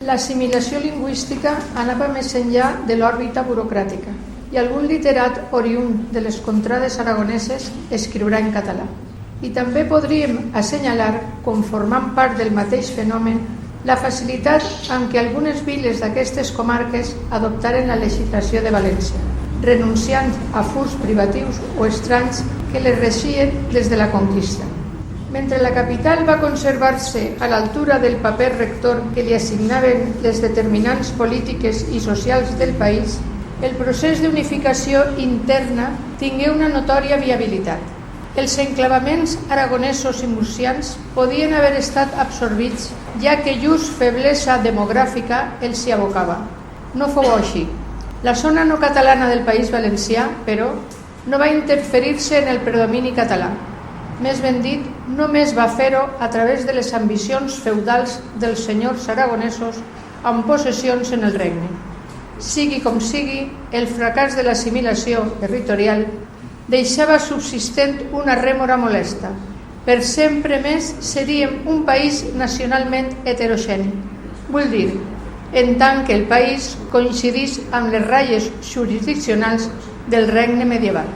L'assimilació lingüística anava més enllà de l'òrbita burocràtica i algun literat oriünd de les contrades aragoneses escriurà en català. I també podríem assenyalar, com formant part del mateix fenomen, la facilitat amb què algunes viles d'aquestes comarques adoptaren la legislació de València, renunciant a furs privatius o estranys que les regien des de la conquista. Mentre la capital va conservar-se a l'altura del paper rector que li assignaven les determinants polítiques i socials del país, el procés d'unificació interna tingué una notòria viabilitat. Els enclavaments aragonesos i murcians podien haver estat absorbits, ja que llurs feblesa demogràfica els hi abocava. No fou així. La zona no catalana del País Valencià, però, no va interferir-se en el predomini català. Més ben dit, només va fer-ho a través de les ambicions feudals dels senyors aragonesos amb possessions en el regne. Sigui com sigui, el fracàs de l'assimilació territorial deixava subsistent una rèmora molesta. Per sempre més seríem un país nacionalment heterogeni. Vull dir, en tant que el país coincidís amb les ratlles jurisdiccionals del regne medieval.